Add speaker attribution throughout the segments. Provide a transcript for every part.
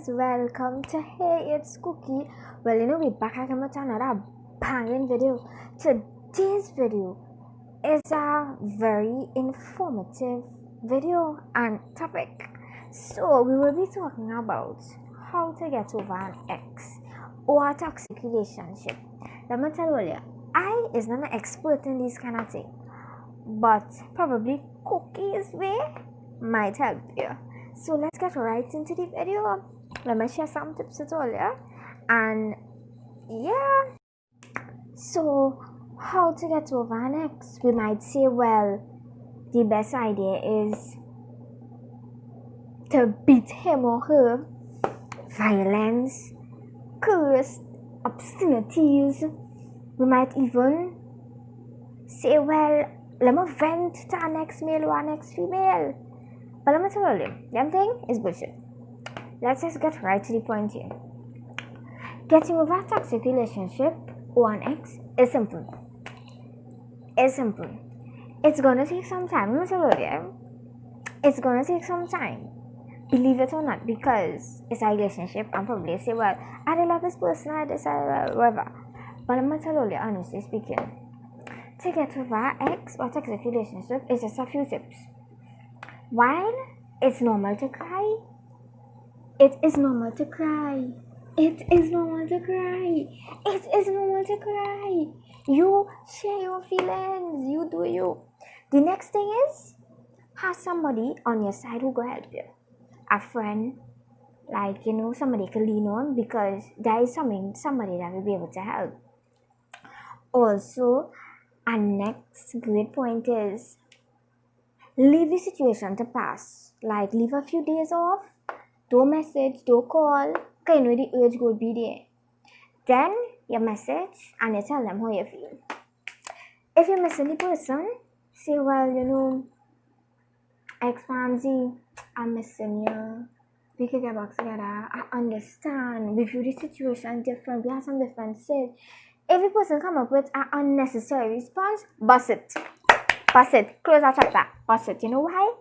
Speaker 1: guys, welcome to Hey It's Cookie. Well, we're back again with another banging video. Today's video is a very informative video and topic. So we will be talking about how to get over an ex or a toxic relationship. Let me tell you, I is not an expert in this kind of thing, but probably Cookie's way might help you. So let's get right into the video. Let me share some tips with all you. And yeah, so how to get over an ex? We might say, well, the best idea is to beat him or her, violence, curse, obscenities. We might even say, well, let me vent to an ex male or an ex female. But let me tell you, that thing is bullshit. Let's just get right to the point here. Getting over a toxic relationship or an ex is simple. It's simple. It's gonna take some time. Let me tell you, it's gonna take some time. Believe it or not, because it's a relationship and probably say, well, I don't love this person, I decide whatever. But let me tell you, honestly speaking, to get over an ex or toxic relationship is just a few tips. While it's normal to cry, it is normal to cry. It is normal to cry. It is normal to cry. You share your feelings. You do you. The next thing is, have somebody on your side who will help you. A friend, like, somebody to lean on, because there is somebody that will be able to help. Also, our next great point is, leave the situation to pass. Like, leave a few days off. Don't message, don't call. Okay, the urge will be there. Then you message and you tell them how you feel. If you're missing the person, say, well, ex-Mamsie, I'm missing you. We can get back together. I understand. We view the situation different. We have some differences. If the person come up with an unnecessary response, bust it. Bust it. Close that chapter. Bust it. You know why?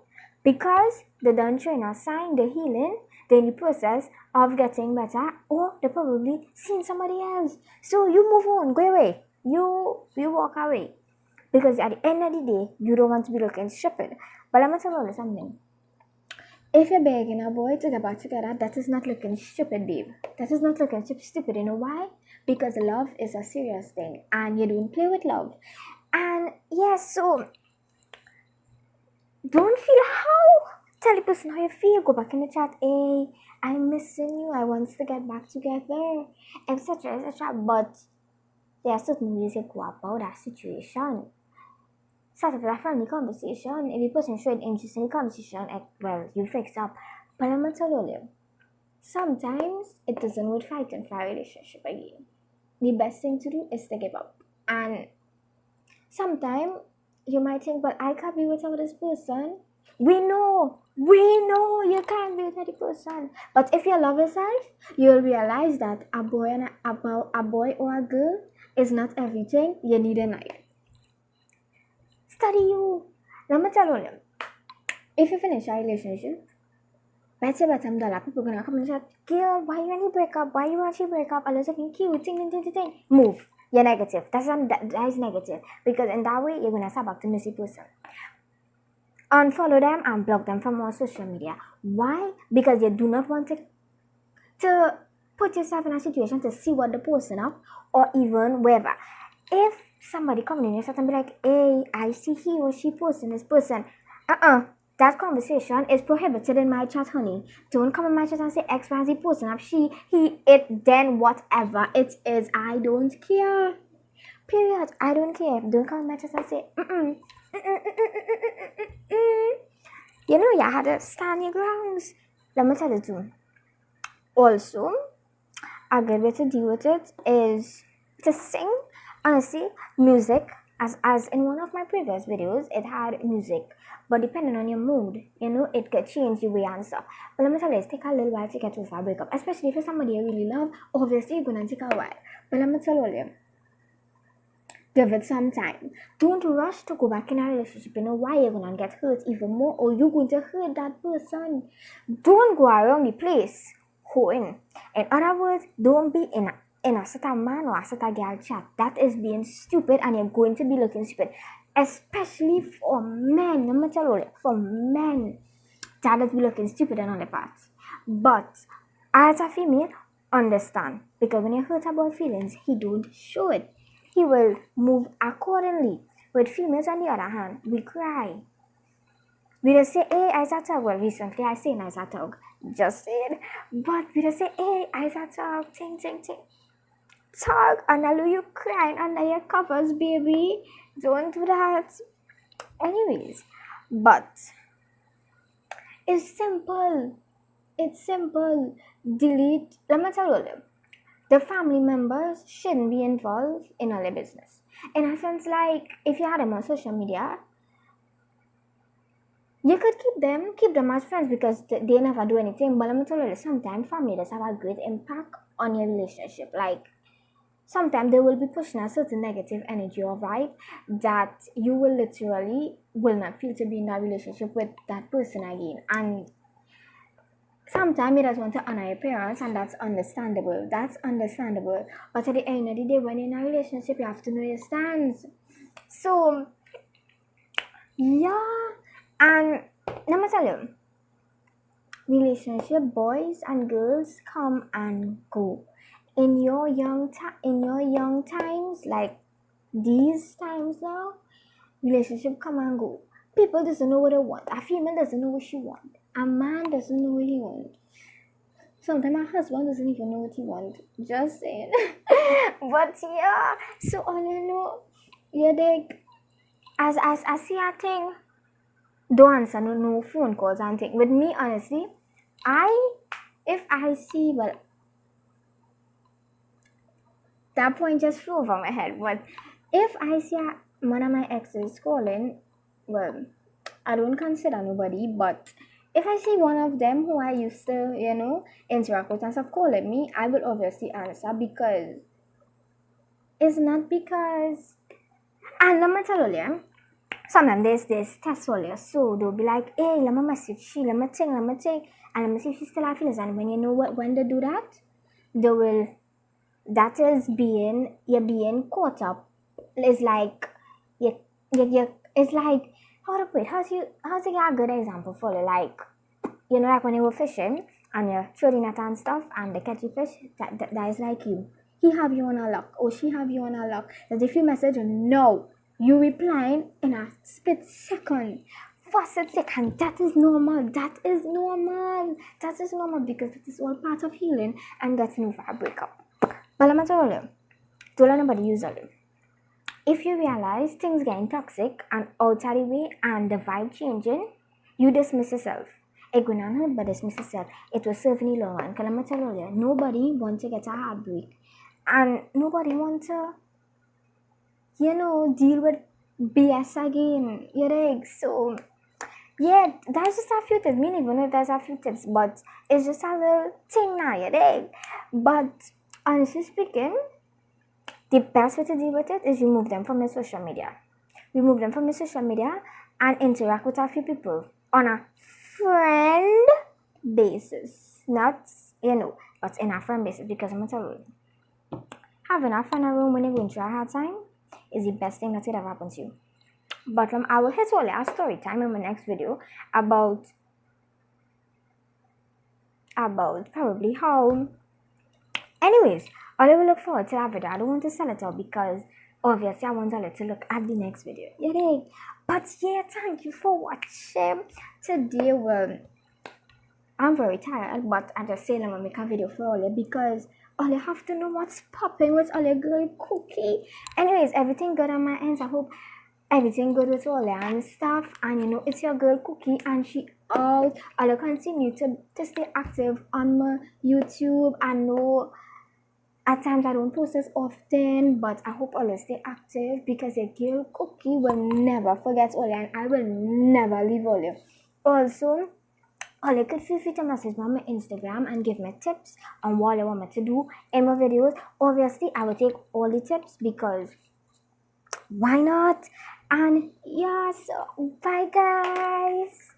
Speaker 1: Because they don't train or sign the healing, they're in the process of getting better, or they're probably seeing somebody else. So you move on, go away. You walk away. Because at the end of the day, you don't want to be looking stupid. But let me tell you something. If you're begging a boy to get back together, that is not looking stupid, babe. That is not looking stupid. You know why? Because love is a serious thing, and you don't play with love. And yes, so don't feel how. Tell the person how you feel. Go back in the chat. Hey, I'm missing you. I want to get back together, etc., etc. But there are certain ways you go about that situation. Start with a friendly conversation. If the person showed interest in the conversation, well, you fix up. But I'm gonna tell you, sometimes it doesn't worth fighting for a relationship again. The best thing to do is to give up. And sometimes you might think, but I can't be with this person. We know you can't be with any person. But if you love yourself, you'll realize that a boy or a girl is not everything you need in life. Study you. Let me tell you, if you finish a relationship, better people gonna come and say, girl, why you want to break up? Why you want to break up? I was looking cute, thing. Move. You're negative. That is negative. Because in that way, you're gonna start back to messy person. Unfollow them and block them from all social media. Why? Because you do not want to put yourself in a situation to see what the person up, or even wherever. If somebody come in your chat and be like, hey, I see he or she posting this person. That conversation is prohibited in my chat, honey. Don't come in my chat and say X, Y, Z posting up she, he, it, then whatever it is. I don't care. Period. I don't care. Don't come in my chat and say, you had to stand your grounds. Let me tell you too. Also, a good way to deal with it is to sing. Honestly, music, as in one of my previous videos, it had music. But depending on your mood, it could change the way you answer. But let me tell you, it takes a little while to get over a breakup. Especially if it's somebody you really love, obviously it's going to take a while. But let me tell you, give it some time. Don't rush to go back in a relationship. You know why you're going to get hurt even more, or you're going to hurt that person. Don't go around the place hoeing. In other words, don't be in a sort of man or a sort of girl chat. That is being stupid, and you're going to be looking stupid. Especially for men. No matter what, for men, that is be looking stupid on the part. But as a female, understand, because when you hurt about feelings, he don't show it. He will move accordingly. With females, on the other hand, we cry. We just say, hey, I saw talk. Well, recently I say, I saw talk. Just saying. But we just say, hey, I saw talk. Ting, ting, ting. Talk. And I know you crying under your covers, baby. Don't do that. Anyways. But it's simple. It's simple. Delete. Let me tell you, the family members shouldn't be involved in all their business. In a sense, like, if you had them on social media, you could keep them as friends because they never do anything. But let me tell you, sometimes family does have a great impact on your relationship. Like, sometimes they will be pushing a certain negative energy or vibe that you will literally will not feel to be in that relationship with that person again. And sometimes you just want to honor your parents, and that's understandable. That's understandable. But at the end of the day, when you're in a relationship, you have to know your stance. So, yeah. And let me tell you, relationship, boys and girls come and go. In your young times, like these times now, relationship come and go. People doesn't know what they want. A female doesn't know what she wants. A man doesn't know what he wants. Sometimes my husband doesn't even know what he wants. Just saying. But yeah, so all you know, you're like, as I see a thing, don't answer no phone calls and thing. With me, honestly, if I see, well, that point just flew over my head. But if I see one of my exes calling, well, I don't consider nobody, but if I see one of them who I used to, interact with and stuff calling me, I will obviously answer, because it's not because. And let me tell you, sometimes there's this test earlier, so they'll be like, hey, let me message she, let me think, and let me see if she still has feelings. And when you know what, when they do that, they will. That is you're being caught up. It's like it's like, how to put it? How's to get a good example for it? Like, like when you were fishing and you're throwing at and stuff, and they catch you fish, that is like you. He have you on a lock, or she have you on a lock. That if you message no, you replying in a split second. First second, that is normal. That is normal because it is all part of healing and getting over a breakup. But let me tell you, don't let nobody use it. If you realize things getting toxic and out of the way and the vibe changing, you dismiss yourself. It will not help but dismiss yourself. It will serve you long. And let me tell you, nobody wants to get a heartbreak. And nobody wants to, deal with BS again. So, yeah, that's just a few tips. Me even know if there's a few tips, but it's just a little thing now, But honestly speaking, the best way to deal with it is remove them from your social media. Remove them from your social media and interact with a few people on a friend basis. Not, but in a friend basis, because I'm going to tell you, having a friend around when you're going through a hard time is the best thing that could ever happen to you. But I will hit only a story time in my next video about probably how. Anyways, I will look forward to that video. I don't want to sell it out because obviously I want you to look at the next video. But yeah, thank you for watching today. Well, I'm very tired, but I just say I'm gonna make a video for all you because all you have to know what's popping with all your girl cookie. Anyways, everything good on my ends. I hope everything good with all and stuff, and it's your girl Cookie, and she out. I'll continue to stay active on my YouTube. I know at times I don't post as often, but I hope I'll stay active because your girl Cookie will never forget all, and I will never leave all you. Also, all you could feel free to message me on my Instagram and give me tips on what you want me to do in my videos. Obviously, I will take all the tips because why not? And yeah, so bye guys.